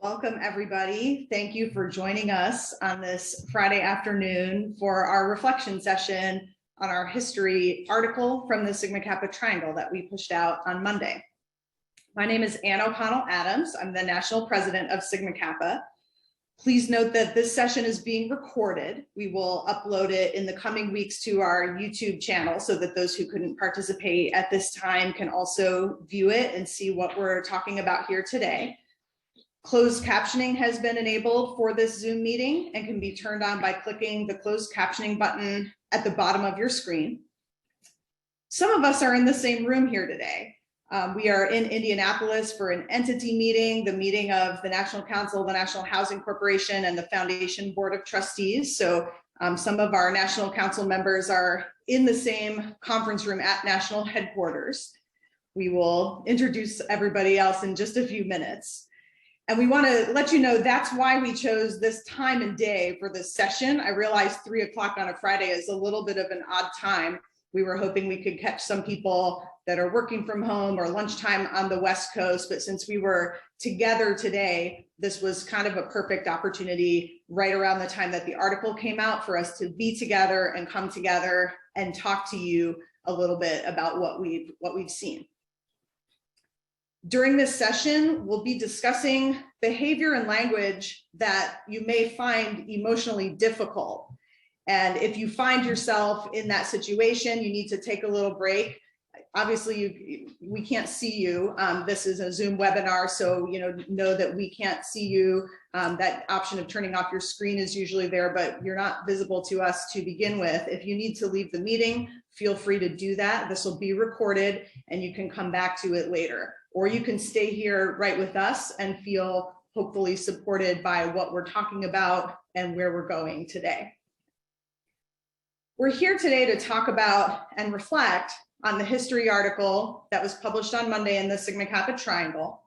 Welcome, everybody. Thank you for joining us on this Friday afternoon for our reflection session on our history article from the Sigma Kappa Triangle that we pushed out on Monday. My name is Ann O'Connell Adams. I'm the National President of Sigma Kappa. Please note that this session is being recorded. We will upload it in the coming weeks to our YouTube channel so that those who couldn't participate at this time can also view it and see what we're talking about here today. Closed captioning has been enabled for this Zoom meeting and can be turned on by clicking the closed captioning button at the bottom of your screen. Some of us are in the same room here today. We are in Indianapolis for an entity meeting, the meeting of the National Council, the National Housing Corporation, and the Foundation Board of Trustees. So some of our National Council members are in the same conference room at national headquarters. We will introduce everybody else in just a few minutes. And we want to let you know that's why we chose this time and day for this session. I realize 3 o'clock on a Friday is a little bit of an odd time. We were hoping we could catch some people that are working from home or lunchtime on the West Coast, but since we were together today, this was kind of a perfect opportunity right around the time that the article came out for us to be together and come together and talk to you a little bit about what we've seen. During this session, we'll be discussing behavior and language that you may find emotionally difficult. And if you find yourself in that situation, you need to take a little break. Obviously, we can't see you. This is a Zoom webinar, so know that we can't see you. That option of turning off your screen is usually there, but you're not visible to us to begin with. If you need to leave the meeting, feel free to do that. This will be recorded and you can come back to it later. Or you can stay here right with us and feel hopefully supported by what we're talking about and where we're going today. We're here today to talk about and reflect on the history article that was published on Monday in the Sigma Kappa Triangle.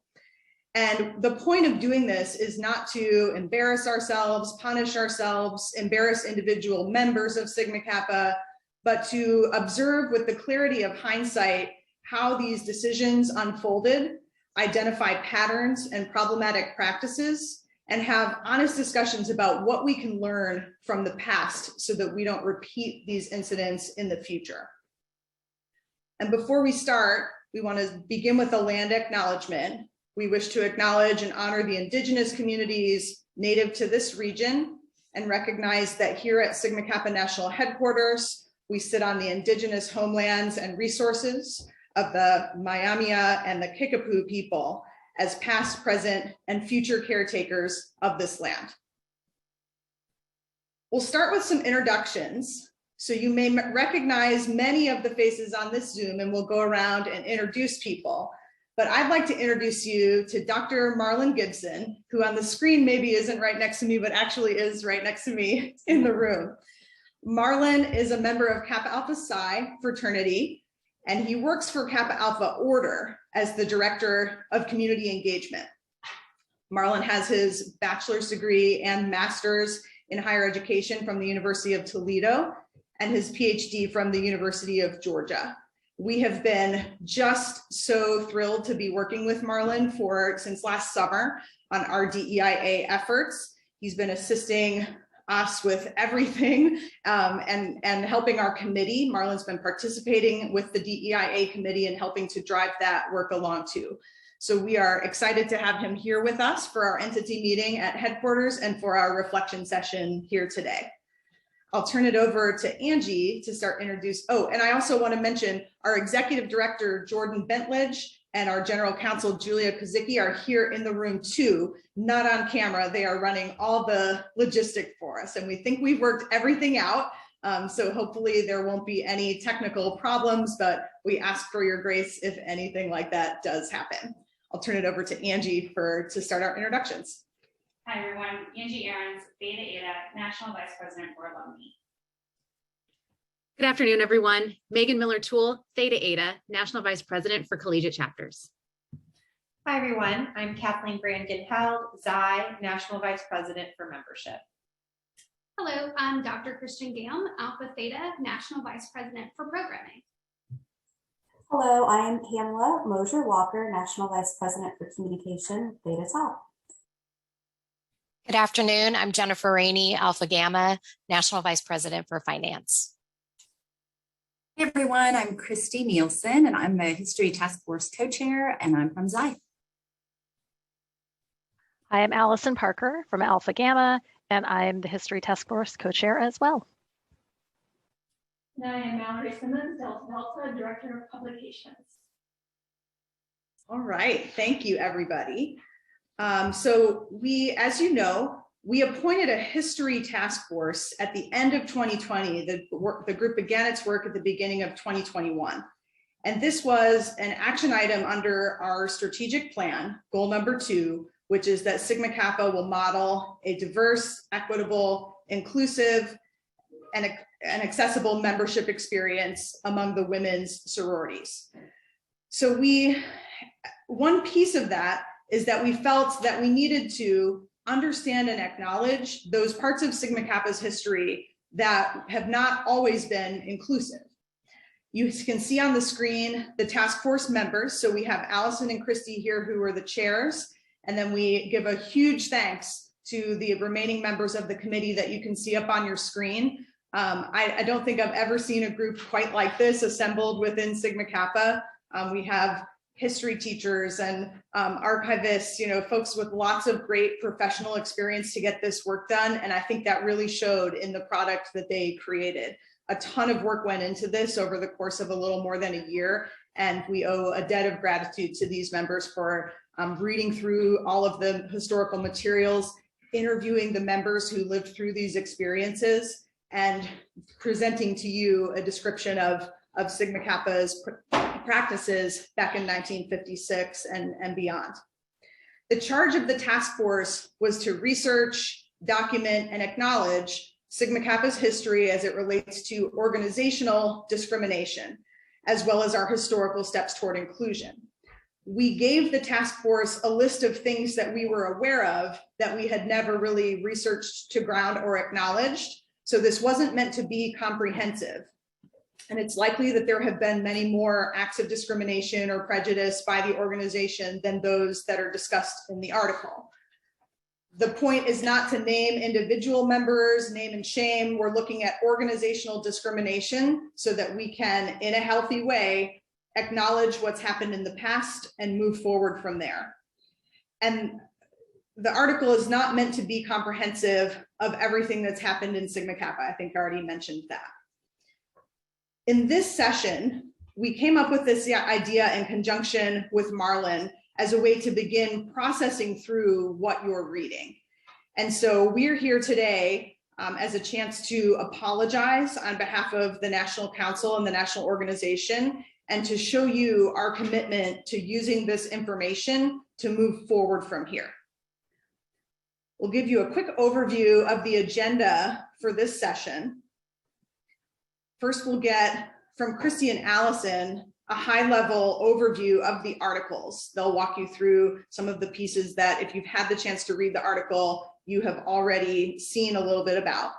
And the point of doing this is not to embarrass ourselves, punish ourselves, embarrass individual members of Sigma Kappa, but to observe with the clarity of hindsight how these decisions unfolded, identify patterns and problematic practices, and have honest discussions about what we can learn from the past so that we don't repeat these incidents in the future. And before we start, we want to begin with a land acknowledgement. We wish to acknowledge and honor the indigenous communities native to this region and recognize that here at Sigma Kappa National Headquarters, we sit on the indigenous homelands and resources of the Maiamia and the Kickapoo people as past, present, and future caretakers of this land. We'll start with some introductions. So you may recognize many of the faces on this Zoom, and we'll go around and introduce people. But I'd like to introduce you to Dr. Marlon Gibson, who on the screen maybe isn't right next to me, but actually is right next to me in the room. Marlon is a member of Kappa Alpha Psi fraternity, and he works for Kappa Alpha Order as the Director of Community Engagement. Marlon has his bachelor's degree and master's in higher education from the University of Toledo and his PhD from the University of Georgia. We have been just so thrilled to be working with Marlon since last summer on our DEIA efforts. He's been assisting us with everything and helping our committee. Marlon's been participating with the DEIA committee and helping to drive that work along too. So we are excited to have him here with us for our entity meeting at headquarters and for our reflection session here today. I'll turn it over to Angie to start introduce. Oh, and I also want to mention our executive director, Jordan Bentledge, and our general counsel, Julia Kozicki, are here in the room too, not on camera. They are running all the logistics for us. And we think we've worked everything out. So hopefully there won't be any technical problems, but we ask for your grace if anything like that does happen. I'll turn it over to Angie to start our introductions. Hi everyone, Angie Ahrens, Theta Eta, National Vice President for Alumni. Good afternoon, everyone. Megan Miller-Toole, Theta Eta, National Vice President for Collegiate Chapters. Hi everyone, I'm Kathleen Brangen-Held, Xi, National Vice President for Membership. Hello, I'm Dr. Christian Gam, Alpha Theta, National Vice President for Programming. Hello, I am Pamela Mosier-Walker, National Vice President for Communication, Theta Tau. Good afternoon. I'm Jennifer Rainey, Alpha Gamma, National Vice President for Finance. Hey everyone, I'm Christy Nielsen and I'm the History Task Force Co-Chair and I'm from Xi. I am Allison Parker from Alpha Gamma and I'm the History Task Force Co-Chair as well. And I am Mallory Simmons, Delta Delta, Director of Publications. All right, thank you everybody. So as you know, we appointed a history task force at the end of 2020. The group began its work at the beginning of 2021. And this was an action item under our strategic plan, goal number 2, which is that Sigma Kappa will model a diverse, equitable, inclusive, and accessible membership experience among the women's sororities. So one piece of that is that we felt that we needed to understand and acknowledge those parts of Sigma Kappa's history that have not always been inclusive. You can see on the screen the task force members. So we have Allison and Christy here who are the chairs. And then we give a huge thanks to the remaining members of the committee that you can see up on your screen. I don't think I've ever seen a group quite like this assembled within Sigma Kappa. We have history teachers and archivists, folks with lots of great professional experience to get this work done. And I think that really showed in the product that they created. A ton of work went into this over the course of a little more than a year. And we owe a debt of gratitude to these members for reading through all of the historical materials, interviewing the members who lived through these experiences, and presenting to you a description of Sigma Kappa's practices back in 1956 and beyond. The charge of the task force was to research, document, and acknowledge Sigma Kappa's history as it relates to organizational discrimination, as well as our historical steps toward inclusion. We gave the task force a list of things that we were aware of that we had never really researched to ground or acknowledged. So this wasn't meant to be comprehensive. And it's likely that there have been many more acts of discrimination or prejudice by the organization than those that are discussed in the article. The point is not to name individual members, name and shame. We're looking at organizational discrimination so that we can, in a healthy way, acknowledge what's happened in the past and move forward from there. And the article is not meant to be comprehensive of everything that's happened in Sigma Kappa. I think I already mentioned that. In this session, we came up with this idea in conjunction with Marlon as a way to begin processing through what you're reading. And so we're here today as a chance to apologize on behalf of the National Council and the National Organization, and to show you our commitment to using this information to move forward from here. We'll give you a quick overview of the agenda for this session. First, we'll get from Christy and Allison a high-level overview of the articles. They'll walk you through some of the pieces that, if you've had the chance to read the article, you have already seen a little bit about.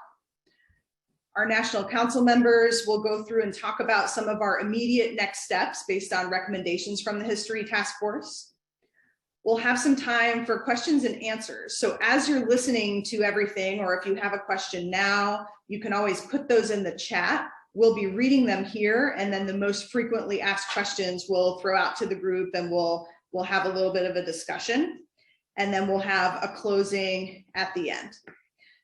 Our National Council members will go through and talk about some of our immediate next steps based on recommendations from the History Task Force. We'll have some time for questions and answers. So as you're listening to everything, or if you have a question now, you can always put those in the chat. We'll be reading them here, and then the most frequently asked questions we'll throw out to the group, and we'll have a little bit of a discussion, and then we'll have a closing at the end.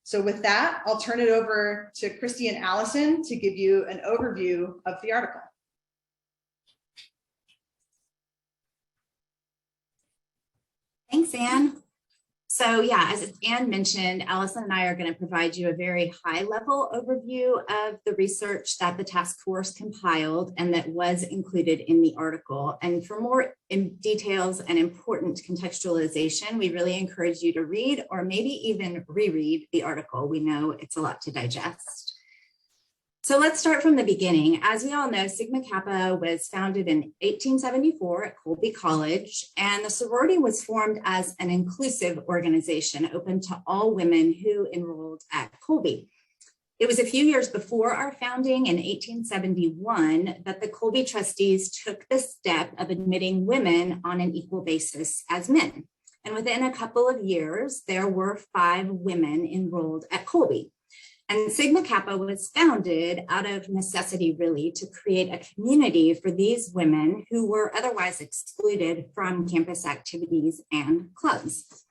So with that, I'll turn it over to Christy and Allison to give you an overview of the article. Thanks, Anne. So yeah, as Anne mentioned, Allison and I are going to provide you a very high-level overview of the research that the task force compiled and that was included in the article. And for more details and important contextualization, we really encourage you to read or maybe even reread the article. We know it's a lot to digest. So let's start from the beginning. As we all know, Sigma Kappa was founded in 1874 at Colby College, and the sorority was formed as an inclusive organization open to all women who enrolled at Colby. It was a few years before our founding in 1871 that the Colby trustees took the step of admitting women on an equal basis as men. And within a couple of years, there were 5 women enrolled at Colby. And Sigma Kappa was founded out of necessity, really, to create a community for these women who were otherwise excluded from campus activities and clubs.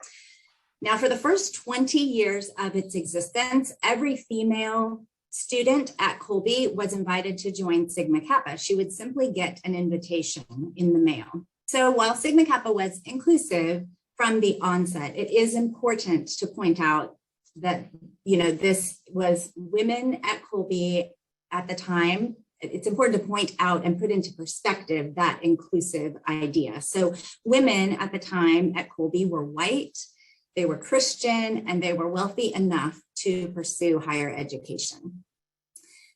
Now, for the first 20 years of its existence, every female student at Colby was invited to join Sigma Kappa. She would simply get an invitation in the mail. So while Sigma Kappa was inclusive from the onset, it is important to point out that, this was women at Colby at the time. It's important to point out and put into perspective that inclusive idea. So women at the time at Colby were white, they were Christian, and they were wealthy enough to pursue higher education.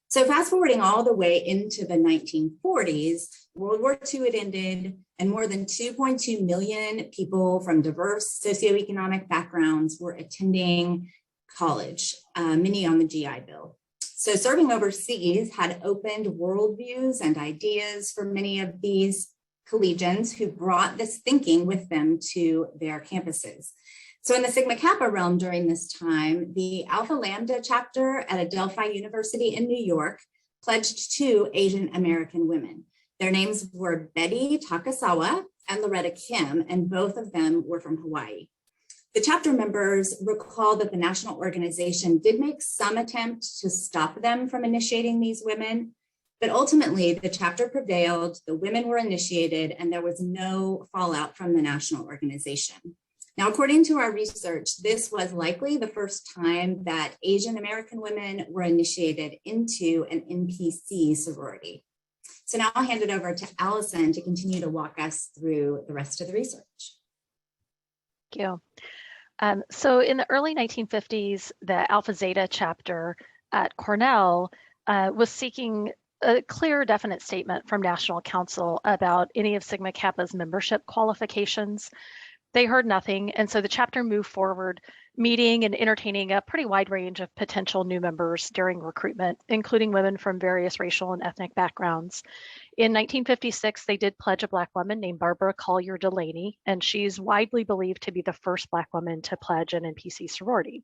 So fast forwarding all the way into the 1940s, World War II had ended, and more than 2.2 million people from diverse socioeconomic backgrounds were attending college, many on the GI Bill. So serving overseas had opened worldviews and ideas for many of these collegians who brought this thinking with them to their campuses. So in the Sigma Kappa realm during this time, the Alpha Lambda chapter at Adelphi University in New York pledged 2 Asian American women. Their names were Betty Takasawa and Loretta Kim, and both of them were from Hawaii. The chapter members recall that the national organization did make some attempt to stop them from initiating these women, but ultimately the chapter prevailed, the women were initiated, and there was no fallout from the national organization. Now, according to our research, this was likely the first time that Asian American women were initiated into an NPC sorority. So now I'll hand it over to Allison to continue to walk us through the rest of the research. Thank you. So in the early 1950s, the Alpha Zeta chapter at Cornell was seeking a clear, definite statement from National Council about any of Sigma Kappa's membership qualifications. They heard nothing, and so the chapter moved forward, meeting and entertaining a pretty wide range of potential new members during recruitment, including women from various racial and ethnic backgrounds. In 1956, they did pledge a Black woman named Barbara Collier Delaney, and she's widely believed to be the first Black woman to pledge an NPC sorority.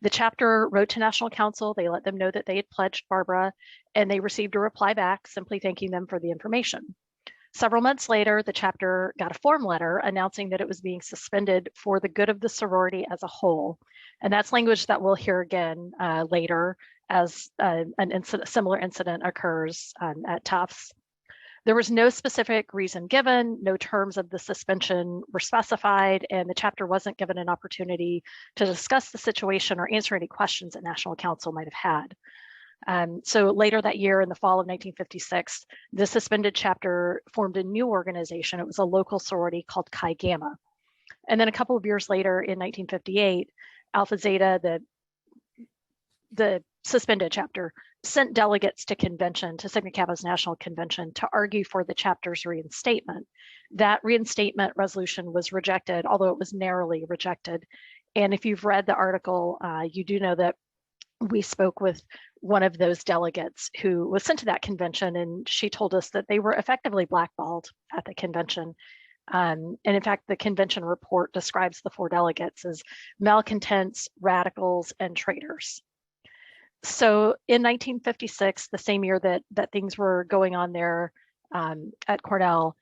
The chapter wrote to National Council. They let them know that they had pledged Barbara, and they received a reply back simply thanking them for the information. Several months later, the chapter got a form letter announcing that it was being suspended for the good of the sorority as a whole. And that's language that we'll hear again later as a similar incident occurs at Tufts. There was no specific reason given, no terms of the suspension were specified, and the chapter wasn't given an opportunity to discuss the situation or answer any questions that National Council might have had. So later that year, in the fall of 1956, the suspended chapter formed a new organization. It was a local sorority called Chi Gamma. And then a couple of years later, in 1958, Alpha Zeta, the suspended chapter, sent delegates to convention, to Sigma Kappa's national convention, to argue for the chapter's reinstatement. That reinstatement resolution was rejected, although it was narrowly rejected. And if you've read the article, you do know that we spoke with one of those delegates who was sent to that convention, and she told us that they were effectively blackballed at the convention. And in fact, the convention report describes the 4 delegates as malcontents, radicals, and traitors. So in 1956, the same year that things were going on there at Cornell,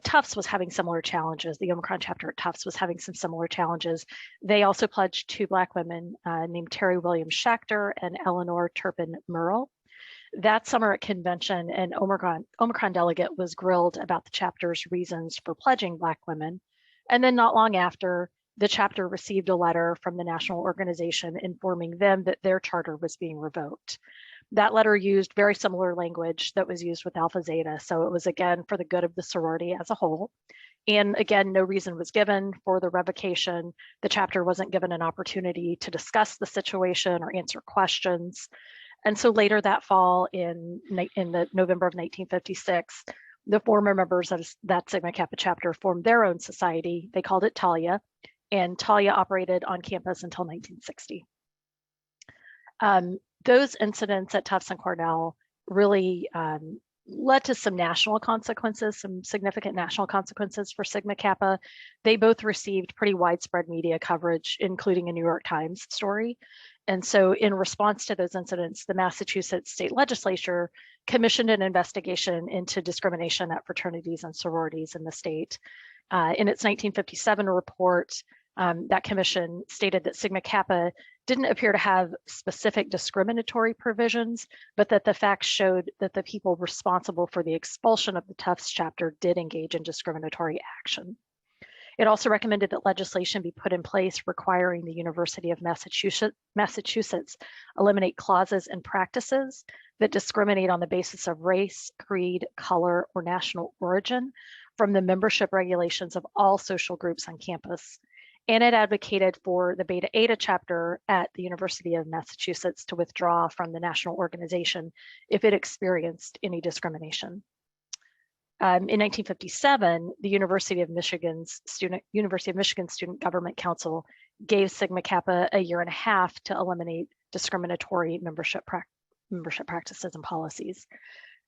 Tufts was having similar challenges. The Omicron chapter at Tufts was having some similar challenges. They also pledged 2 Black women named Terry Williams Schachter and Eleanor Turpin Murrell. That summer at convention, an Omicron delegate was grilled about the chapter's reasons for pledging Black women. And then not long after, the chapter received a letter from the national organization informing them that their charter was being revoked. That letter used very similar language that was used with Alpha Zeta. So it was, again, for the good of the sorority as a whole. And again, no reason was given for the revocation. The chapter wasn't given an opportunity to discuss the situation or answer questions. And so later that fall, in the November of 1956, the former members of that Sigma Kappa chapter formed their own society. They called it Talia, and Talia operated on campus until 1960. Those incidents at Tufts and Cornell really led to some national consequences, some significant national consequences for Sigma Kappa. They both received pretty widespread media coverage, including a New York Times story. And so in response to those incidents, the Massachusetts state legislature commissioned an investigation into discrimination at fraternities and sororities in the state. In its 1957 report, that commission stated that Sigma Kappa didn't appear to have specific discriminatory provisions, but that the facts showed that the people responsible for the expulsion of the Tufts chapter did engage in discriminatory action. It also recommended that legislation be put in place requiring the University of Massachusetts eliminate clauses and practices that discriminate on the basis of race, creed, color, or national origin from the membership regulations of all social groups on campus. And it advocated for the Beta Eta chapter at the University of Massachusetts to withdraw from the national organization if it experienced any discrimination. In 1957, the University of Michigan Student Government Council gave Sigma Kappa a year and a half to eliminate discriminatory membership practices and policies.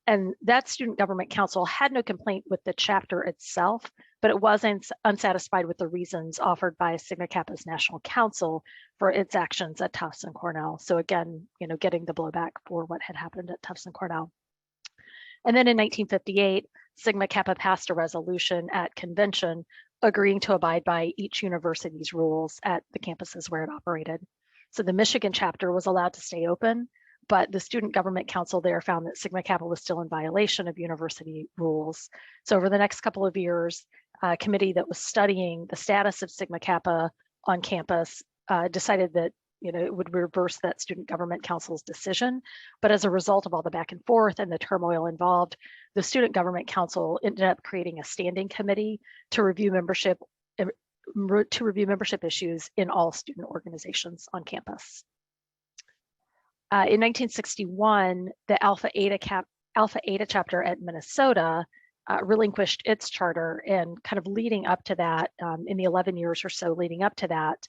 And that Student Government Council had no complaint with the chapter itself, but it wasn't unsatisfied with the reasons offered by Sigma Kappa's National Council for its actions at Tufts and Cornell. So again, getting the blowback for what had happened at Tufts and Cornell. And then in 1958, Sigma Kappa passed a resolution at convention agreeing to abide by each university's rules at the campuses where it operated. So the Michigan chapter was allowed to stay open, but the Student Government Council there found that Sigma Kappa was still in violation of university rules. So over the next couple of years, a committee that was studying the status of Sigma Kappa on campus decided that it would reverse that Student Government Council's decision. But as a result of all the back and forth and the turmoil involved, the Student Government Council ended up creating a standing committee to review membership issues in all student organizations on campus. In 1961, the Alpha Eta chapter at Minnesota relinquished its charter, and kind of leading up to that, in the 11 years or so leading up to that,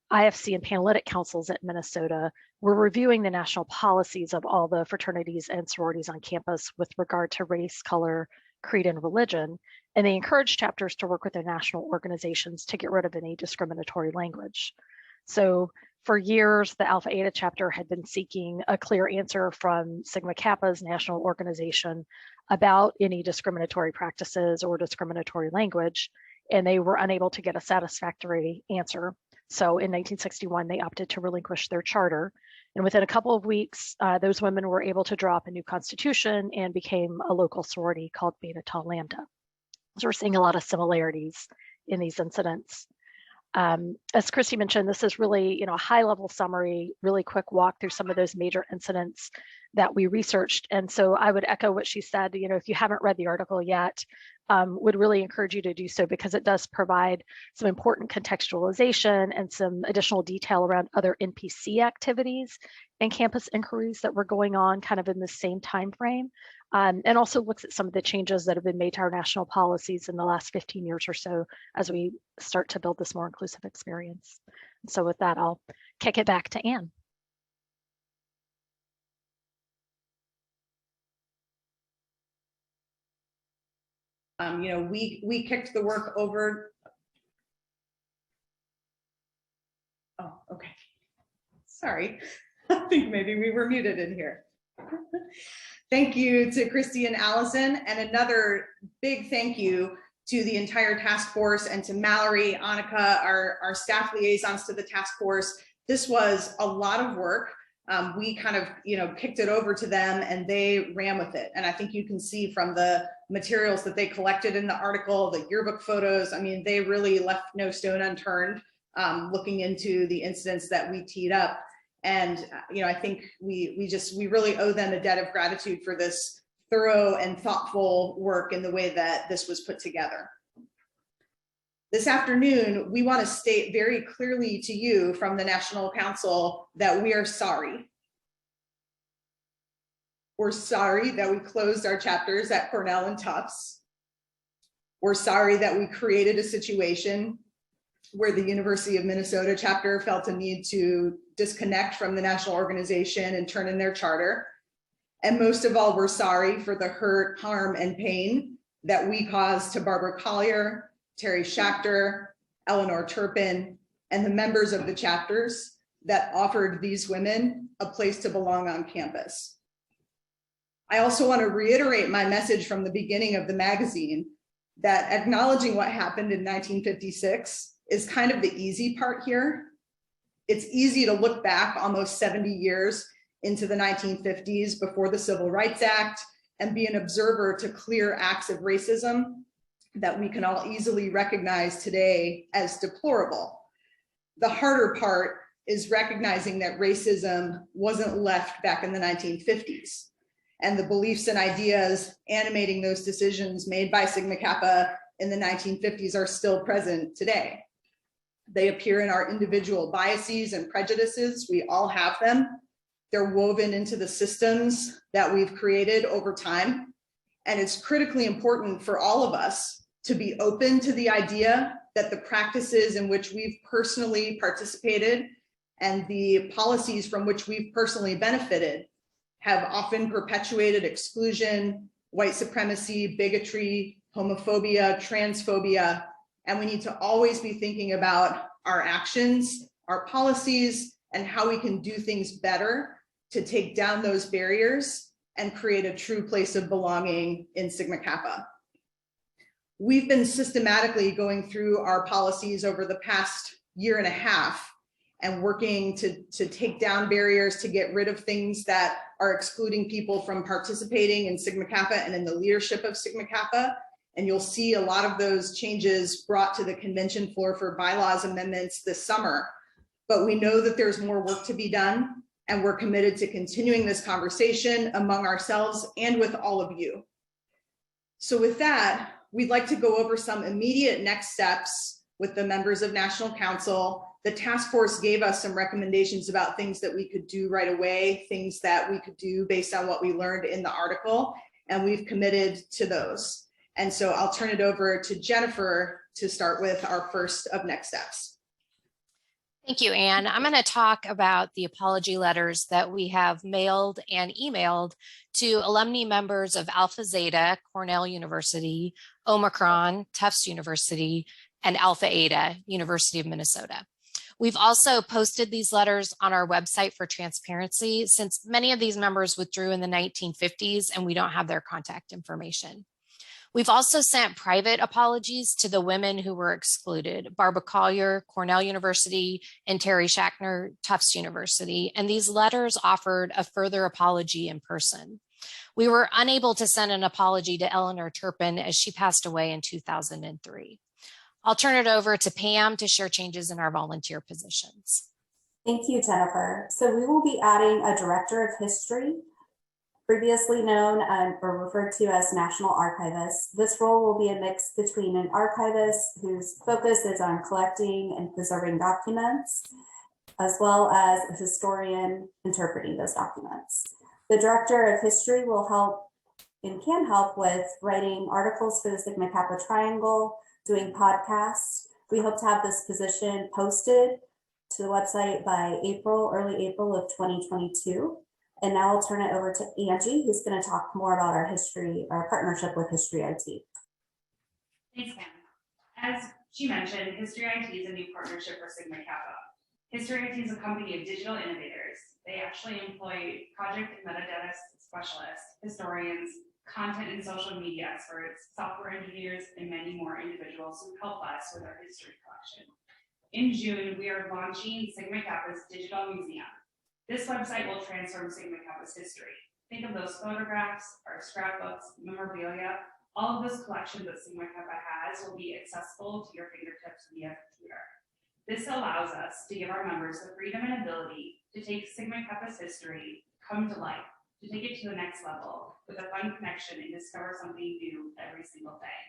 IFC and Panhellenic councils at Minnesota were reviewing the national policies of all the fraternities and sororities on campus with regard to race, color, creed, and religion. And they encouraged chapters to work with their national organizations to get rid of any discriminatory language. So for years, the Alpha Eta chapter had been seeking a clear answer from Sigma Kappa's national organization about any discriminatory practices or discriminatory language, and they were unable to get a satisfactory answer. So in 1961, they opted to relinquish their charter. And within a couple of weeks, those women were able to draw up a new constitution and became a local sorority called Beta Tau Lambda. So we're seeing a lot of similarities in these incidents. As Christy mentioned, this is really, a high-level summary, really quick walk through some of those major incidents that we researched. And so I would echo what she said, if you haven't read the article yet, would really encourage you to do so, because it does provide some important contextualization and some additional detail around other NPC activities and campus inquiries that were going on kind of in the same time frame, and also looks at some of the changes that have been made to our national policies in the last 15 years or so as we start to build this more inclusive experience. And so with that, I'll kick it back to Anne. We kicked the work over. Oh, okay. Sorry. I think maybe we were muted in here. Thank you to Christy and Allison, and another big thank you to the entire task force and to Mallory, Annika, our staff liaisons to the task force. This was a lot of work. We kind of, kicked it over to them and they ran with it. And I think you can see from the materials that they collected in the article, the yearbook photos, they really left no stone unturned, looking into the incidents that we teed up. And, I think we really owe them a debt of gratitude for this thorough and thoughtful work in the way that this was put together. This afternoon, we want to state very clearly to you from the National Council that we are sorry. We're sorry that we closed our chapters at Cornell and Tufts. We're sorry that we created a situation where the University of Minnesota chapter felt a need to disconnect from the national organization and turn in their charter. And most of all, we're sorry for the hurt, harm, and pain that we caused to Barbara Collier, Terry Schachter, Eleanor Turpin, and the members of the chapters that offered these women a place to belong on campus. I also want to reiterate my message from the beginning of the magazine that acknowledging what happened in 1956 is kind of the easy part here. It's easy to look back almost 70 years into the 1950s before the Civil Rights Act and be an observer to clear acts of racism that we can all easily recognize today as deplorable. The harder part is recognizing that racism wasn't left back in the 1950s, and the beliefs and ideas animating those decisions made by Sigma Kappa in the 1950s are still present today. They appear in our individual biases and prejudices. We all have them. They're woven into the systems that we've created over time. And it's critically important for all of us to be open to the idea that the practices in which we've personally participated and the policies from which we've personally benefited have often perpetuated exclusion, white supremacy, bigotry, homophobia, transphobia, and we need to always be thinking about our actions, our policies, and how we can do things better to take down those barriers and create a true place of belonging in Sigma Kappa. We've been systematically going through our policies over the past year and a half and working to take down barriers, to get rid of things that are excluding people from participating in Sigma Kappa and in the leadership of Sigma Kappa. And you'll see a lot of those changes brought to the convention floor for bylaws amendments this summer. But we know that there's more work to be done, and we're committed to continuing this conversation among ourselves and with all of you. So with that, we'd like to go over some immediate next steps with the members of National Council. The task force gave us some recommendations about things that we could do right away, things that we could do based on what we learned in the article, and we've committed to those. And so I'll turn it over to Jennifer to start with our first of next steps. Thank you, Anne. I'm going to talk about the apology letters that we have mailed and emailed to alumni members of Alpha Zeta, Cornell University, Omicron, Tufts University, and Alpha Eta, University of Minnesota. We've also posted these letters on our website for transparency, since many of these members withdrew in the 1950s and we don't have their contact information. We've also sent private apologies to the women who were excluded: Barbara Collier, Cornell University, and Terry Schachter, Tufts University. And these letters offered a further apology in person. We were unable to send an apology to Eleanor Turpin as she passed away in 2003. I'll turn it over to Pam to share changes in our volunteer positions. Thank you, Jennifer. So we will be adding a director of history, previously known or referred to as National Archivist. This role will be a mix between an archivist whose focus is on collecting and preserving documents, as well as a historian interpreting those documents. The director of history will help and can help with writing articles for the Sigma Kappa Triangle, doing podcasts. We hope to have this position posted to the website by early April of 2022. And now I'll turn it over to Angie, who's going to talk more about our partnership with History IT. Thanks, Pam. As she mentioned, History IT is a new partnership for Sigma Kappa. History IT is a company of digital innovators. They actually employ project and metadata specialists, historians, content and social media experts, software engineers, and many more individuals who help us with our history collection. In June, we are launching Sigma Kappa's Digital Museum. This website will transform Sigma Kappa's history. Think of those photographs, our scrapbooks, memorabilia, all of those collections that Sigma Kappa has will be accessible to your fingertips via computer. This allows us to give our members the freedom and ability to take Sigma Kappa's history, come to life, to take it to the next level with a fun connection and discover something new every single day.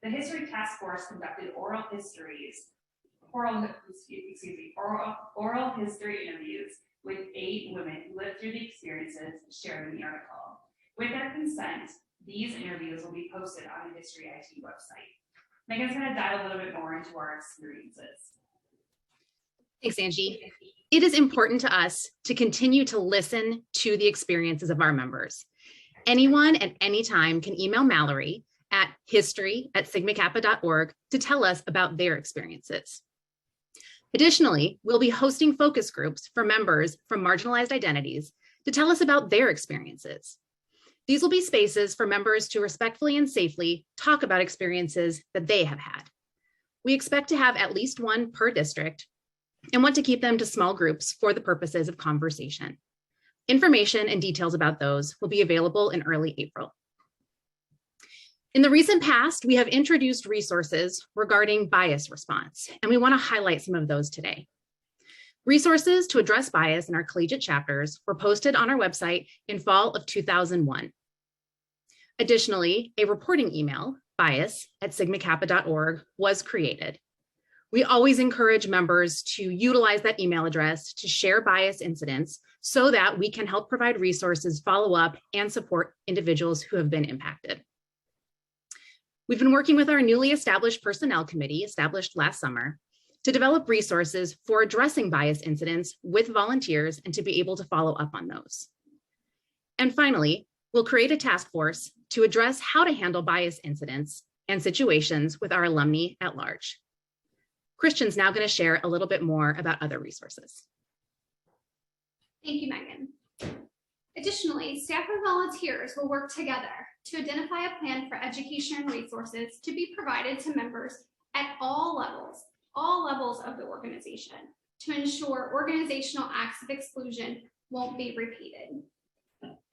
The History Task Force conducted oral history interviews with 8 women who lived through the experiences shared in the article. With their consent, these interviews will be posted on the History IT website. Megan's going to dive a little bit more into our experiences. Thanks, Angie. It is important to us to continue to listen to the experiences of our members. Anyone at any time can email Mallory at history@sigmacappa.org to tell us about their experiences. Additionally, we'll be hosting focus groups for members from marginalized identities to tell us about their experiences. These will be spaces for members to respectfully and safely talk about experiences that they have had. We expect to have at least one per district and want to keep them to small groups for the purposes of conversation. Information and details about those will be available in early April. In the recent past, we have introduced resources regarding bias response, and we want to highlight some of those today. Resources to address bias in our collegiate chapters were posted on our website in fall of 2001. Additionally, a reporting email, bias@sigmacappa.org, was created. We always encourage members to utilize that email address to share bias incidents so that we can help provide resources, follow up, and support individuals who have been impacted. We've been working with our newly established personnel committee, established last summer, to develop resources for addressing bias incidents with volunteers and to be able to follow up on those. And finally, we'll create a task force to address how to handle bias incidents and situations with our alumni at large. Christian's now going to share a little bit more about other resources. Thank you, Megan. Additionally, staff and volunteers will work together to identify a plan for education and resources to be provided to members at all levels of the organization to ensure organizational acts of exclusion won't be repeated.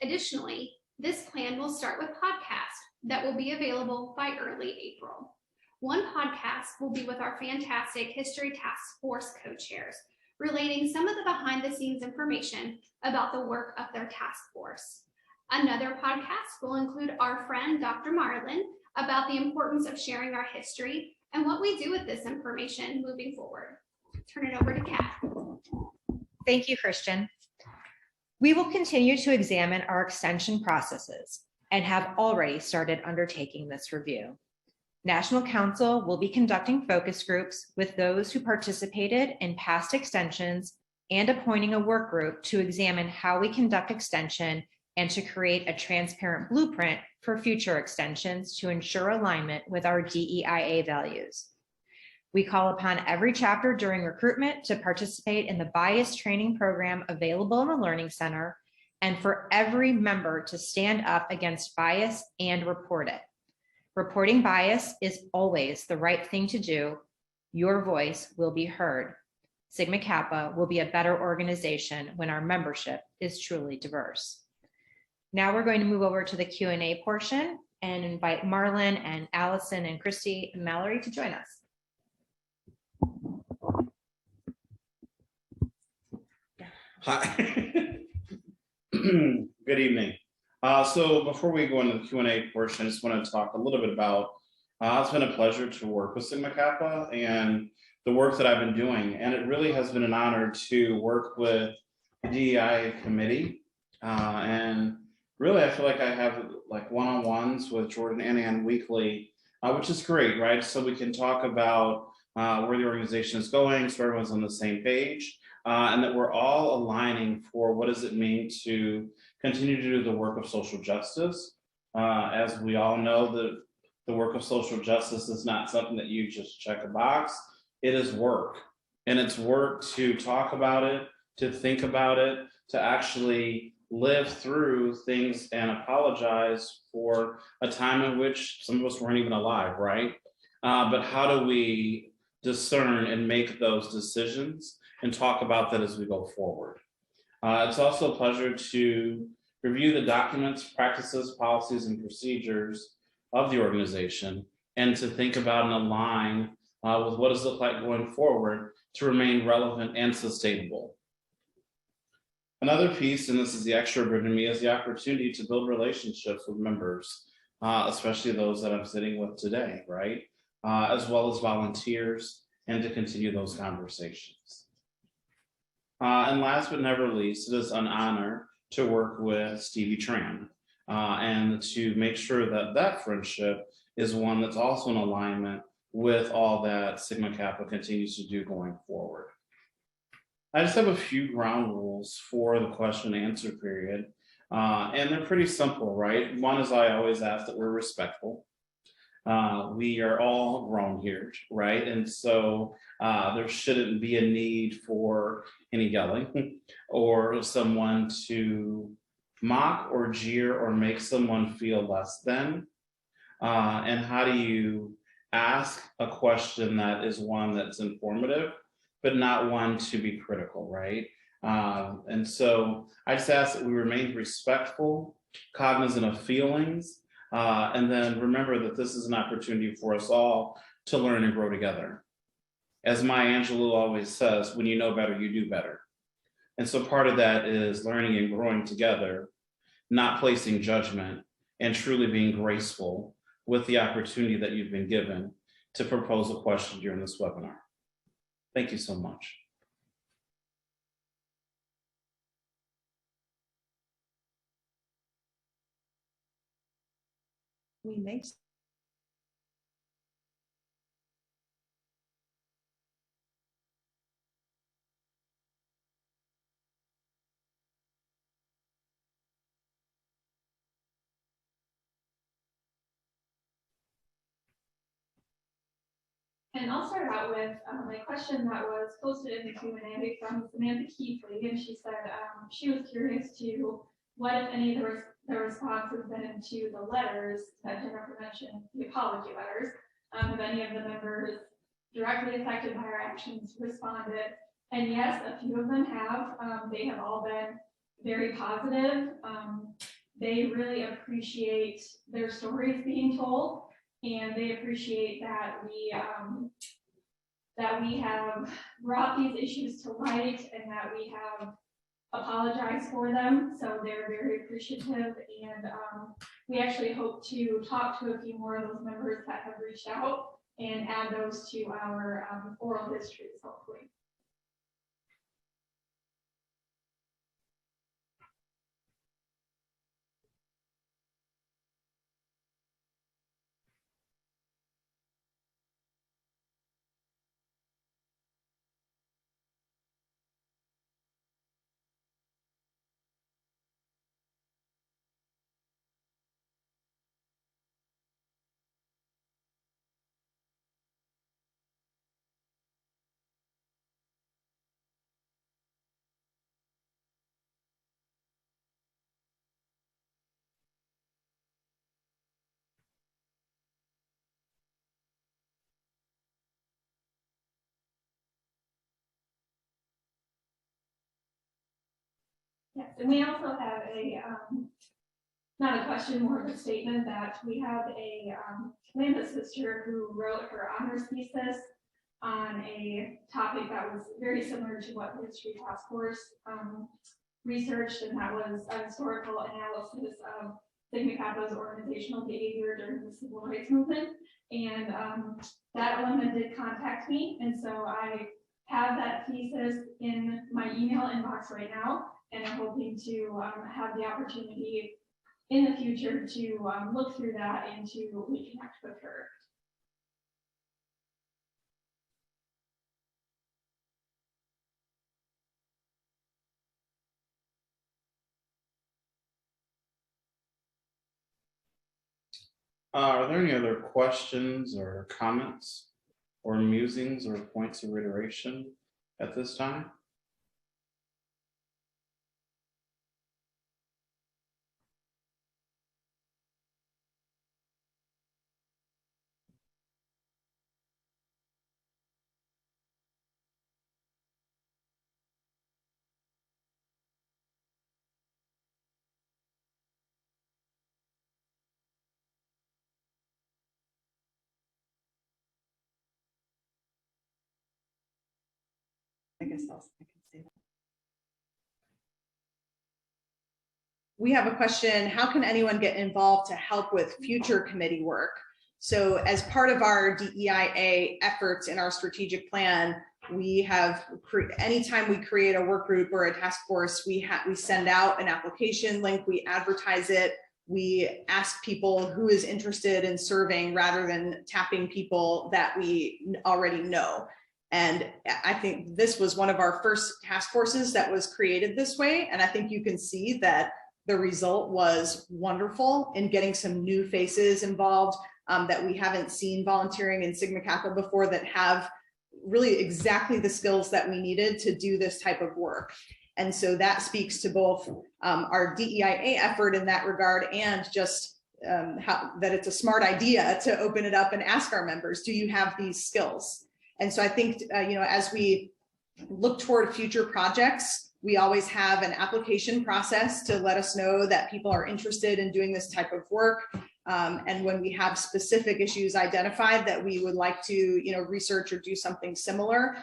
Additionally, this plan will start with podcasts that will be available by early April. One podcast will be with our fantastic History Task Force co-chairs, relating some of the behind-the-scenes information about the work of their task force. Another podcast will include our friend, Dr. Marlin, about the importance of sharing our history and what we do with this information moving forward. Turn it over to Kat. Thank you, Christian. We will continue to examine our extension processes and have already started undertaking this review. National Council will be conducting focus groups with those who participated in past extensions and appointing a work group to examine how we conduct extension and to create a transparent blueprint for future extensions to ensure alignment with our DEIA values. We call upon every chapter during recruitment to participate in the bias training program available in the Learning Center, and for every member to stand up against bias and report it. Reporting bias is always the right thing to do. Your voice will be heard. Sigma Kappa will be a better organization when our membership is truly diverse. Now we're going to move over to the Q&A portion and invite Marlon and Allison and Christy and Mallory to join us. Hi. Good evening. So before we go into the Q&A portion, I just want to talk a little bit about, it's been a pleasure to work with Sigma Kappa and the work that I've been doing. And it really has been an honor to work with the DEI committee. And really, I feel like I have like one-on-ones with Jordan and Ann weekly, which is great, right? So we can talk about where the organization is going, so everyone's on the same page, and that we're all aligning for what does it mean to continue to do the work of social justice. As we all know, the work of social justice is not something that you just check a box. It is work, and it's work to talk about it, to think about it, to actually live through things and apologize for a time in which some of us weren't even alive, right? But how do we discern and make those decisions and talk about that as we go forward? It's also a pleasure to review the documents, practices, policies, and procedures of the organization, and to think about and align with what does it look like going forward to remain relevant and sustainable. Another piece, and this is the extra burden to me, is the opportunity to build relationships with members, especially those that I'm sitting with today, right? As well as volunteers, and to continue those conversations. And last but never least, it is an honor to work with Stevie Tran and to make sure that that friendship is one that's also in alignment with all that Sigma Kappa continues to do going forward. I just have a few ground rules for the question and answer period. And they're pretty simple, right? One is I always ask that we're respectful. We are all grown here, right? And so there shouldn't be a need for any yelling or someone to mock or jeer or make someone feel less than. And how do you ask a question that is one that's informative, but not one to be critical, right? And so I just ask that we remain respectful, cognizant of feelings, and then remember that this is an opportunity for us all to learn and grow together. As Maya Angelou always says, when you know better, you do better. And so part of that is learning and growing together, not placing judgment, and truly being graceful with the opportunity that you've been given to propose a question during this webinar. Thank you so much. We may. And I'll start out with a question that was posted in the Q&A from Samantha Keithley, and she said she was curious to what, if any, the response has been to the letters that Jennifer mentioned, the apology letters. Have any of the members directly affected by our actions responded? And yes, a few of them have. They have all been very positive. They really appreciate their stories being told. And they appreciate that we have brought these issues to light and that we have apologized for them. So they're very appreciative. And we actually hope to talk to a few more of those members that have reached out and add those to our oral histories, hopefully. Yes, and we also have a, not a question, more of a statement that we have a Lambda sister who wrote her honors thesis on a topic that was very similar to what the History Task Force researched, and that was a historical analysis of Sigma Kappa's organizational behavior during the Civil Rights Movement. And that alumna did contact me, and so I have that thesis in my email inbox right now, and I'm hoping to have the opportunity in the future to look through that and to reconnect with her. Are there any other questions or comments or musings or points of reiteration at this time? I guess I can say that. We have a question: how can anyone get involved to help with future committee work? So as part of our DEIA efforts in our strategic plan, we have, anytime we create a work group or a task force, we send out an application link, we advertise it, we ask people who is interested in serving rather than tapping people that we already know. And I think this was one of our first task forces that was created this way. And I think you can see that the result was wonderful in getting some new faces involved that we haven't seen volunteering in Sigma Kappa before, that have really exactly the skills that we needed to do this type of work. And so that speaks to both our DEIA effort in that regard, and just that it's a smart idea to open it up and ask our members, do you have these skills? And so I think, as we look toward future projects, we always have an application process to let us know that people are interested in doing this type of work. And when we have specific issues identified that we would like to, research or do something similar,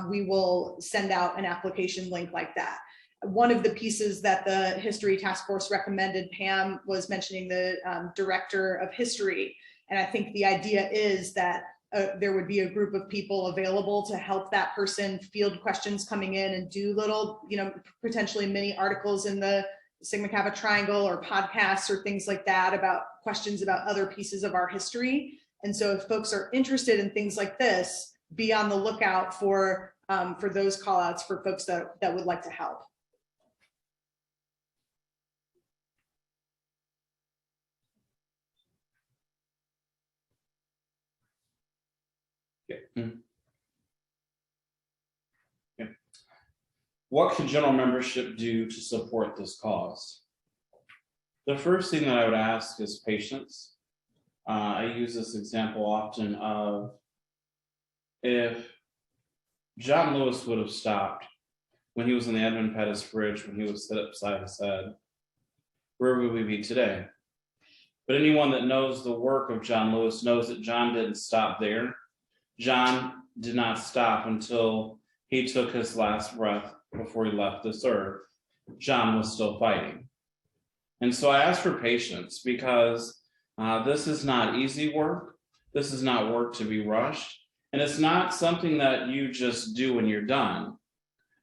we will send out an application link like that. One of the pieces that the History Task Force recommended, Pam was mentioning the Director of History. And I think the idea is that there would be a group of people available to help that person field questions coming in and do little, potentially mini articles in the Sigma Kappa Triangle or podcasts or things like that about questions about other pieces of our history. And so if folks are interested in things like this, be on the lookout for those call outs for folks that would like to help. Yeah. What can general membership do to support this cause? The first thing that I would ask is patience. I use this example often of, if John Lewis would have stopped when he was on the Edmund Pettus Bridge, when he was set upside his head, where would we be today? But anyone that knows the work of John Lewis knows that John didn't stop there. John did not stop until he took his last breath before he left this earth. John was still fighting. And so I ask for patience, because this is not easy work. This is not work to be rushed. And it's not something that you just do when you're done.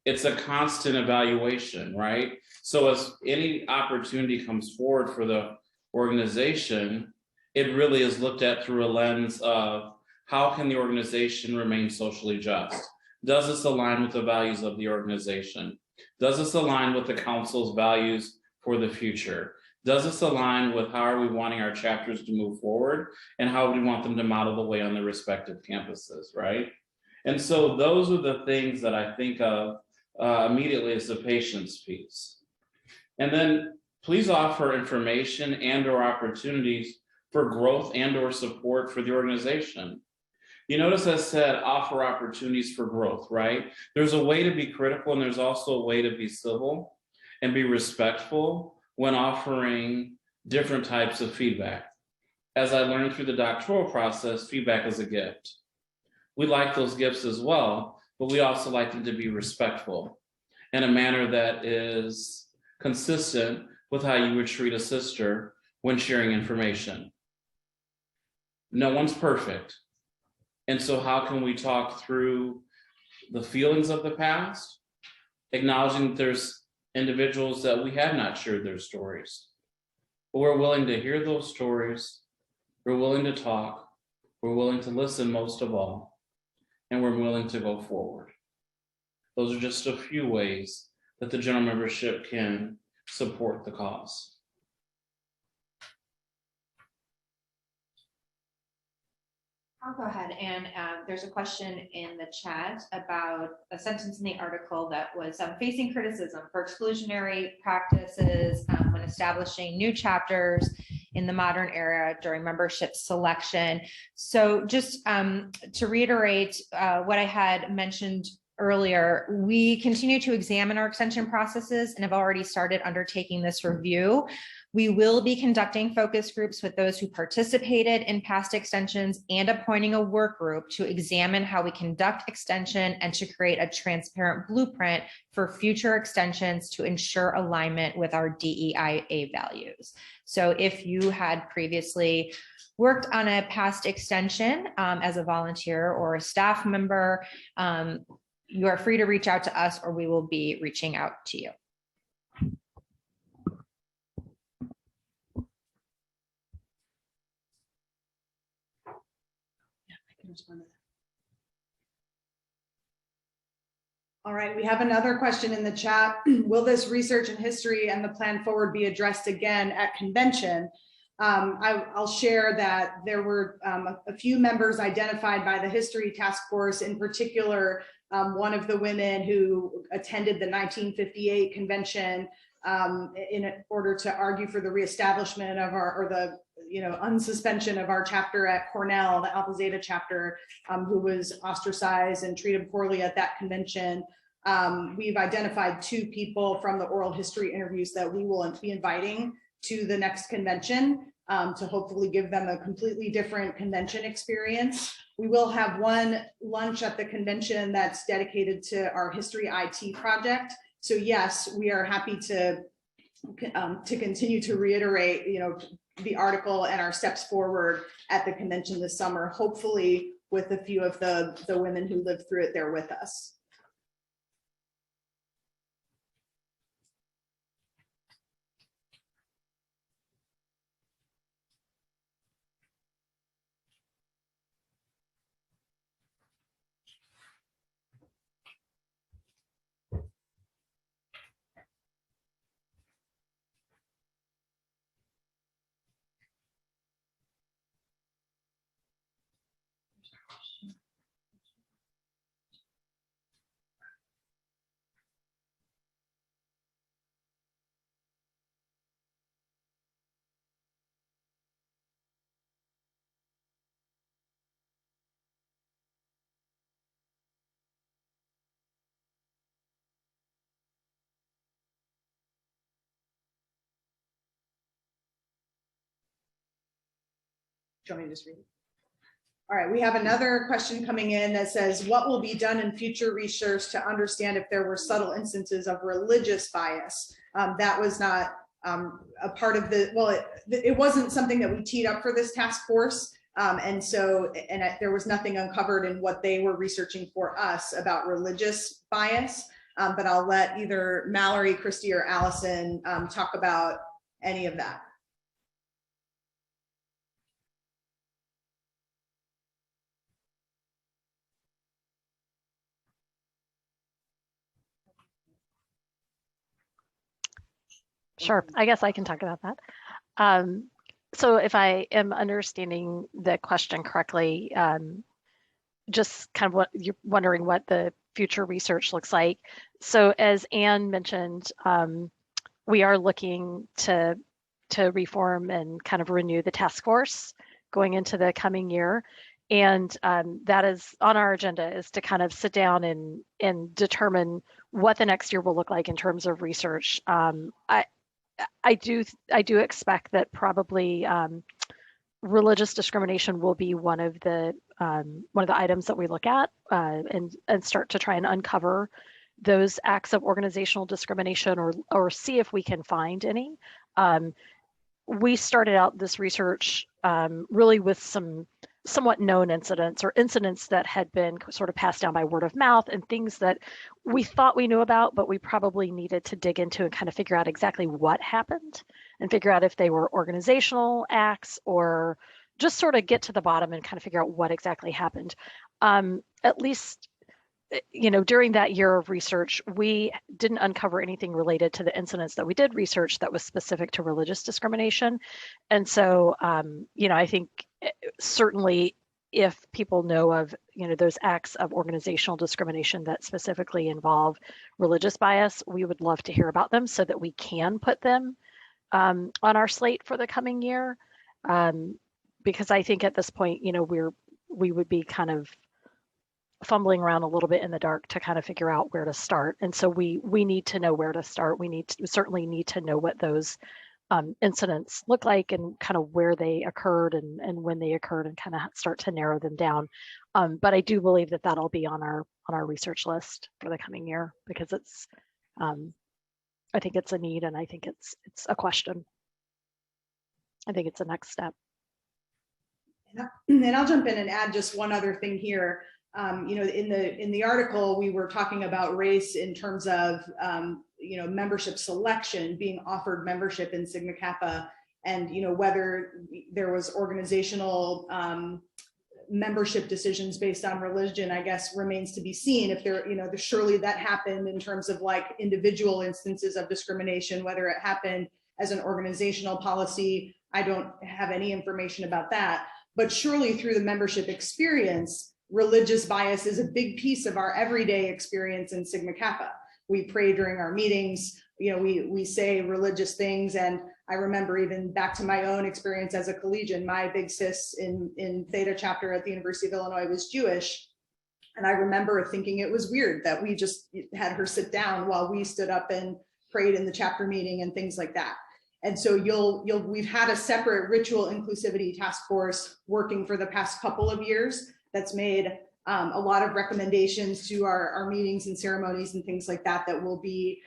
It's a constant evaluation, right? So as any opportunity comes forward for the organization, it really is looked at through a lens of, how can the organization remain socially just? Does this align with the values of the organization? Does this align with the council's values for the future? Does this align with how are we wanting our chapters to move forward, and how do we want them to model the way on their respective campuses, right? And so those are the things that I think of immediately as the patience piece. And then please offer information and or opportunities for growth and or support for the organization. You notice I said offer opportunities for growth, right? There's a way to be critical, and there's also a way to be civil and be respectful when offering different types of feedback. As I learned through the doctoral process, feedback is a gift. We like those gifts as well, but we also like them to be respectful in a manner that is consistent with how you would treat a sister when sharing information. No one's perfect. And so how can we talk through the feelings of the past, acknowledging that there's individuals that we have not shared their stories, but we're willing to hear those stories, we're willing to talk, we're willing to listen most of all, and we're willing to go forward. Those are just a few ways that the general membership can support the cause. I'll go ahead, and there's a question in the chat about a sentence in the article that was facing criticism for exclusionary practices when establishing new chapters in the modern era during membership selection. So just to reiterate what I had mentioned earlier, we continue to examine our extension processes and have already started undertaking this review. We will be conducting focus groups with those who participated in past extensions and appointing a work group to examine how we conduct extension and to create a transparent blueprint for future extensions to ensure alignment with our DEIA values. So if you had previously worked on a past extension as a volunteer or a staff member, you are free to reach out to us, or we will be reaching out to you. All right, we have another question in the chat. Will this research and history and the plan forward be addressed again at convention? I'll share that there were a few members identified by the history task force, in particular, one of the women who attended the 1958 convention in order to argue for the reestablishment of our, or the unsuspension of our chapter at Cornell, the Alpha Zeta chapter, who was ostracized and treated poorly at that convention. We've identified 2 people from the oral history interviews that we will be inviting to the next convention to hopefully give them a completely different convention experience. We will have one lunch at the convention that's dedicated to our history IT project. So yes, we are happy to continue to reiterate, the article and our steps forward at the convention this summer, hopefully with a few of the women who lived through it there with us. Do you want me to just read it? All right, we have another question coming in that says, what will be done in future research to understand if there were subtle instances of religious bias? That was not a part of the, well, it wasn't something that we teed up for this task force. There was nothing uncovered in what they were researching for us about religious bias. But I'll let either Mallory, Christy, or Allison talk about any of that. Sure, I guess I can talk about that. So if I am understanding the question correctly, just kind of what you're wondering what the future research looks like. So as Anne mentioned, we are looking to reform and kind of renew the task force going into the coming year. And that is on our agenda, is to kind of sit down and determine what the next year will look like in terms of research. I do expect that probably religious discrimination will be one of the items that we look at and start to try and uncover those acts of organizational discrimination or see if we can find any. We started out this research really with some somewhat known incidents or incidents that had been sort of passed down by word of mouth and things that we thought we knew about, but we probably needed to dig into and kind of figure out exactly what happened and figure out if they were organizational acts or just sort of get to the bottom and kind of figure out what exactly happened. At least, during that year of research, we didn't uncover anything related to the incidents that we did research that was specific to religious discrimination. And so, I think certainly if people know of, those acts of organizational discrimination that specifically involve religious bias, we would love to hear about them so that we can put them on our slate for the coming year. Because I think at this point, we would be kind of fumbling around a little bit in the dark to kind of figure out where to start. And so we need to know where to start. We certainly need to know what those incidents look like and kind of where they occurred and when they occurred and kind of start to narrow them down. But I do believe that that'll be on our research list for the coming year because it's I think it's a need and I think it's a question. I think it's a next step. And I'll jump in and add just one other thing here. In the article, we were talking about race in terms of membership selection, being offered membership in Sigma Kappa, and whether there was organizational membership decisions based on religion, I guess, remains to be seen. If there, surely that happened in terms of like individual instances of discrimination, whether it happened as an organizational policy. I don't have any information about that, but surely through the membership experience, religious bias is a big piece of our everyday experience in Sigma Kappa. We pray during our meetings, we say religious things. And I remember even back to my own experience as a collegian, my big sis in Theta chapter at the University of Illinois was Jewish. And I remember thinking it was weird that we just had her sit down while we stood up and prayed in the chapter meeting and things like that. And so we've had a separate ritual inclusivity task force working for the past couple of years that's made a lot of recommendations to our meetings and ceremonies and things like that we'll be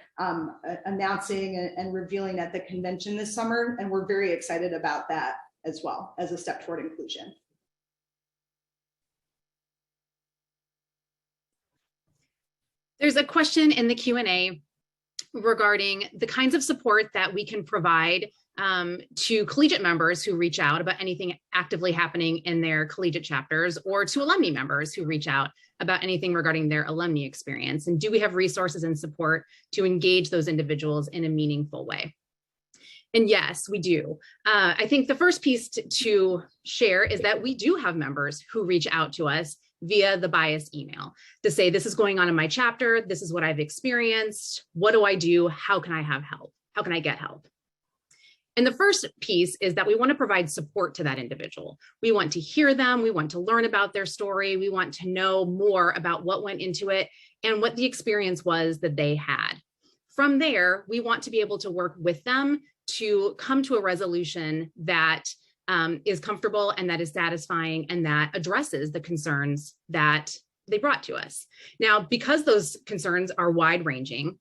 announcing and revealing at the convention this summer. And we're very excited about that as well as a step toward inclusion. There's a question in the Q&A regarding the kinds of support that we can provide to collegiate members who reach out about anything actively happening in their collegiate chapters, or to alumni members who reach out about anything regarding their alumni experience. And do we have resources and support to engage those individuals in a meaningful way? And yes, we do. I think the first piece to share is that we do have members who reach out to us via the bias email to say, this is going on in my chapter, this is what I've experienced, what do I do, how can I have help, how can I get help? And the first piece is that we want to provide support to that individual. We want to hear them, we want to learn about their story, we want to know more about what went into it and what the experience was that they had. From there, we want to be able to work with them to come to a resolution that is comfortable and that is satisfying and that addresses the concerns that they brought to us. Now, because those concerns are wide ranging,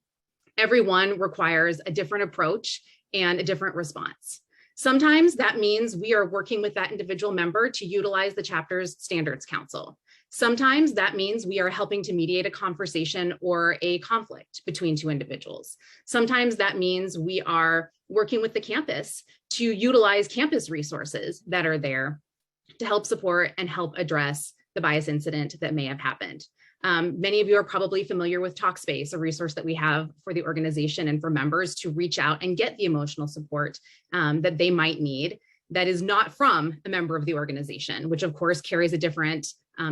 everyone requires a different approach and a different response. Sometimes that means we are working with that individual member to utilize the chapter's standards council. Sometimes that means we are helping to mediate a conversation or a conflict between two individuals. Sometimes that means we are working with the campus to utilize campus resources that are there to help support and help address the bias incident that may have happened. Many of you are probably familiar with Talkspace, a resource that we have for the organization and for members to reach out and get the emotional support that they might need that is not from a member of the organization, which of course carries a different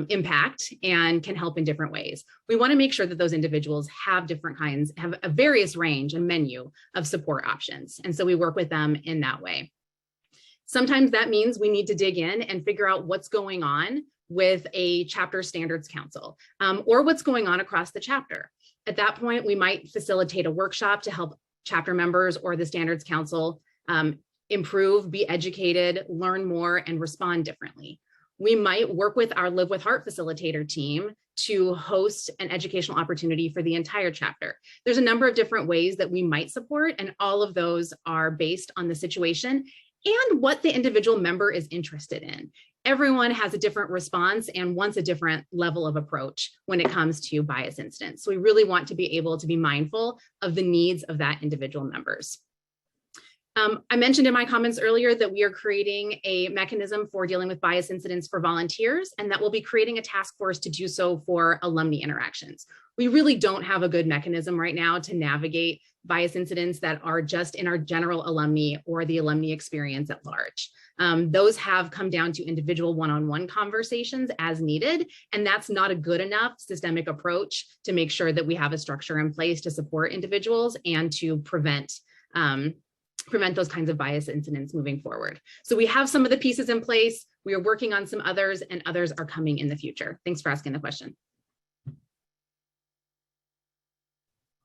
impact and can help in different ways. We want to make sure that those individuals have different kinds, have a various range and menu of support options. And so we work with them in that way. Sometimes that means we need to dig in and figure out what's going on with a chapter standards council or what's going on across the chapter. At that point, we might facilitate a workshop to help chapter members or the standards council improve, be educated, learn more, and respond differently. We might work with our Live with Heart facilitator team to host an educational opportunity for the entire chapter. There's a number of different ways that we might support, and all of those are based on the situation and what the individual member is interested in. Everyone has a different response and wants a different level of approach when it comes to bias incidents. So we really want to be able to be mindful of the needs of that individual members. I mentioned in my comments earlier that we are creating a mechanism for dealing with bias incidents for volunteers, and that we'll be creating a task force to do so for alumni interactions. We really don't have a good mechanism right now to navigate bias incidents that are just in our general alumni or the alumni experience at large. Those have come down to individual one-on-one conversations as needed, and that's not a good enough systemic approach to make sure that we have a structure in place to support individuals and to prevent those kinds of bias incidents moving forward. So we have some of the pieces in place. We are working on some others, and others are coming in the future. Thanks for asking the question.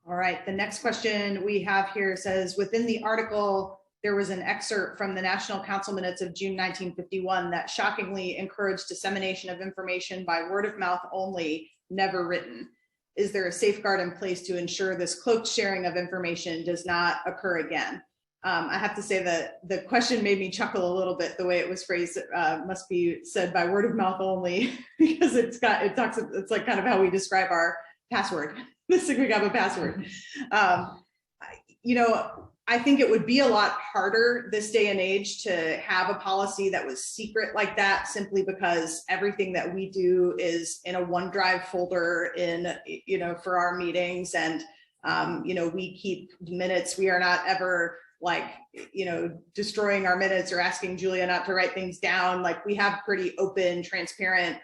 All right, the next question we have here says, within the article, there was an excerpt from the National Council minutes of June 1951 that shockingly encouraged dissemination of information by word of mouth only, never written. Is there a safeguard in place to ensure this cloaked sharing of information does not occur again? I have to say that the question made me chuckle a little bit, the way it was phrased. Must be said by word of mouth only, because it's like kind of how we describe our password, the Sigma Kappa password. I think it would be a lot harder this day and age to have a policy that was secret like that, simply because everything that we do is in a OneDrive folder for our meetings. And, we keep minutes. We are not ever destroying our minutes or asking Julia not to write things down. Like, we have pretty open, transparent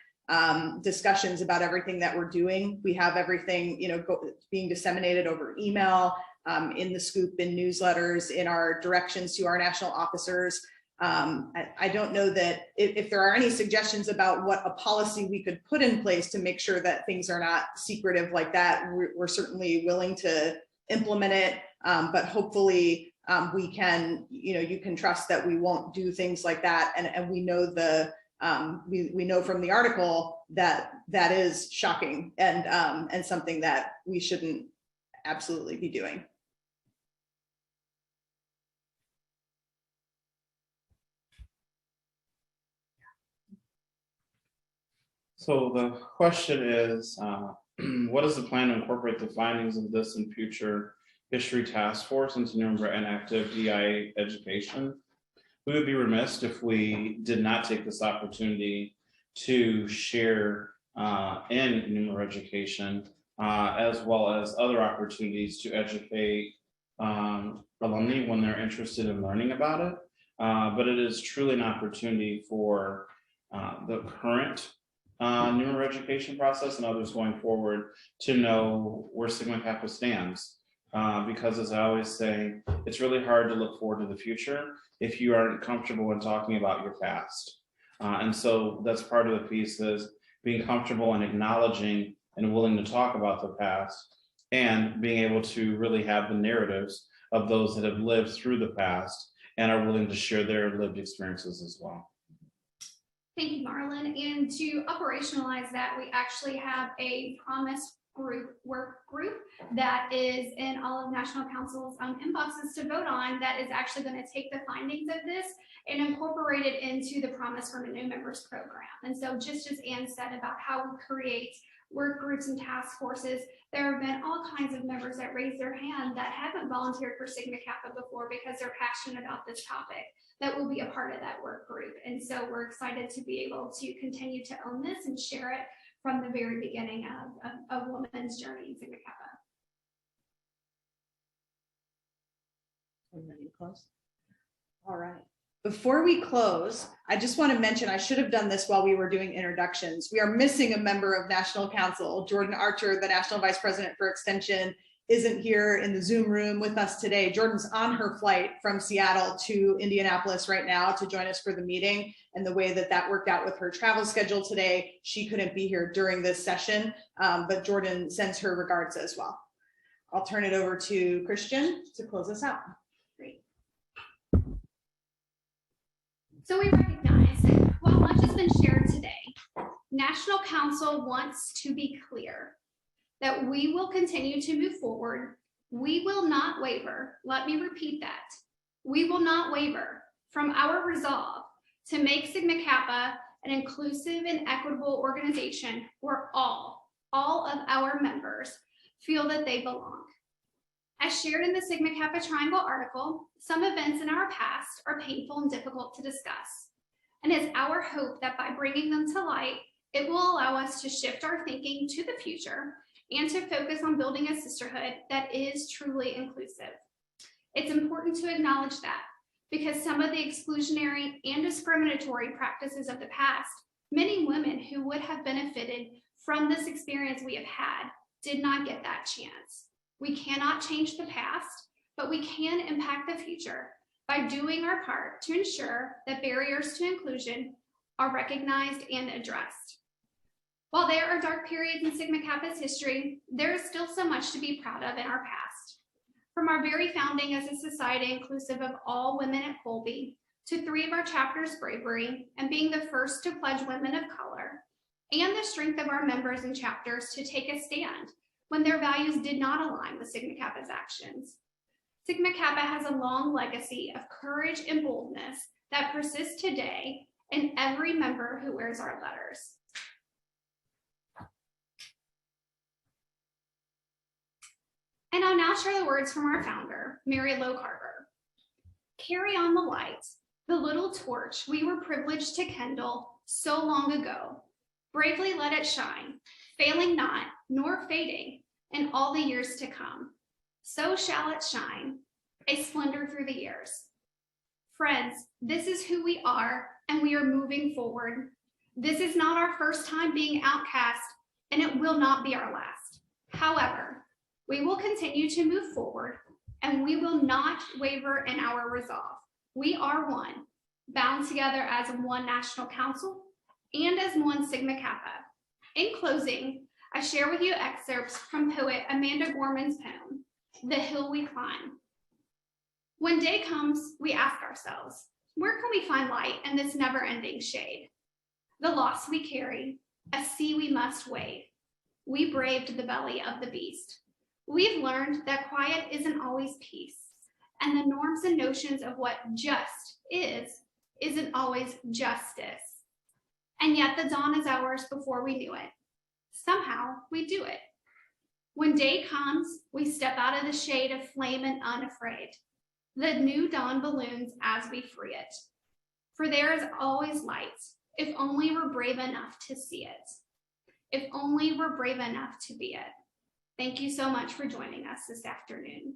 discussions about everything that we're doing. We have everything, being disseminated over email, in the scoop, in newsletters, in our directions to our national officers. I don't know that if there are any suggestions about what a policy we could put in place to make sure that things are not secretive like that, we're certainly willing to implement it. But hopefully we can, you can trust that we won't do things like that. And we know we know from the article that is shocking and something that we shouldn't absolutely be doing. So the question is, what is the plan to incorporate the findings of this in future history task force into NUMBRA and active DI education? We would be remiss if we did not take this opportunity to share in NUMBRA education, as well as other opportunities to educate alumni when they're interested in learning about it. But it is truly an opportunity for the current NUMBRA education process and others going forward to know where Sigma Kappa stands. Because as I always say, it's really hard to look forward to the future if you aren't comfortable in talking about your past. And so that's part of the piece, is being comfortable and acknowledging and willing to talk about the past, and being able to really have the narratives of those that have lived through the past and are willing to share their lived experiences as well. Thank you, Marlon. And to operationalize that, we actually have a promise work group that is in all of National Council's inboxes to vote on, that is actually going to take the findings of this and incorporate it into the Promise from a New Members program. And so just as Ann said about how we create work groups and task forces, there have been all kinds of members that raise their hand that haven't volunteered for Sigma Kappa before because they're passionate about this topic, that will be a part of that work group. And so we're excited to be able to continue to own this and share it from the very beginning of women's journey in Sigma Kappa. Are we ready to close? All right. Before we close, I just want to mention, I should have done this while we were doing introductions. We are missing a member of National Council. Jordan Archer, the National Vice President for Extension, isn't here in the Zoom room with us today. Jordan's on her flight from Seattle to Indianapolis right now to join us for the meeting. And the way that worked out with her travel schedule today, she couldn't be here during this session, but Jordan sends her regards as well. I'll turn it over to Christian to close us out. Great. So we recognize, while much has been shared today, National Council wants to be clear that we will continue to move forward. We will not waver. Let me repeat that. We will not waver from our resolve to make Sigma Kappa an inclusive and equitable organization where all of our members feel that they belong. As shared in the Sigma Kappa Triangle article, some events in our past are painful and difficult to discuss. And it's our hope that by bringing them to light, it will allow us to shift our thinking to the future and to focus on building a sisterhood that is truly inclusive. It's important to acknowledge that, because some of the exclusionary and discriminatory practices of the past, many women who would have benefited from this experience we have had did not get that chance. We cannot change the past, but we can impact the future by doing our part to ensure that barriers to inclusion are recognized and addressed. While there are dark periods in Sigma Kappa's history, there is still so much to be proud of in our past. From our very founding as a society inclusive of all women at Colby, to 3 of our chapters' bravery and being the first to pledge women of color, and the strength of our members and chapters to take a stand when their values did not align with Sigma Kappa's actions. Sigma Kappa has a long legacy of courage and boldness that persists today in every member who wears our letters. And I'll now share the words from our founder, Mary Low Carver. Carry on the light, the little torch we were privileged to kindle so long ago. Bravely let it shine, failing not, nor fading in all the years to come. So shall it shine, a splendor through the years. Friends, this is who we are, and we are moving forward. This is not our first time being outcast, and it will not be our last. However, we will continue to move forward, and we will not waver in our resolve. We are one, bound together as one national council and as one Sigma Kappa. In closing, I share with you excerpts from poet Amanda Gorman's poem, The Hill We Climb. When day comes, we ask ourselves, where can we find light in this never-ending shade? The loss we carry, a sea we must wade. We braved the belly of the beast. We've learned that quiet isn't always peace, and the norms and notions of what just isn't always justice. And yet the dawn is ours before we knew it. Somehow we do it. When day comes, we step out of the shade of flame and unafraid. The new dawn balloons as we free it. For there is always light, if only we're brave enough to see it. If only we're brave enough to be it. Thank you so much for joining us this afternoon.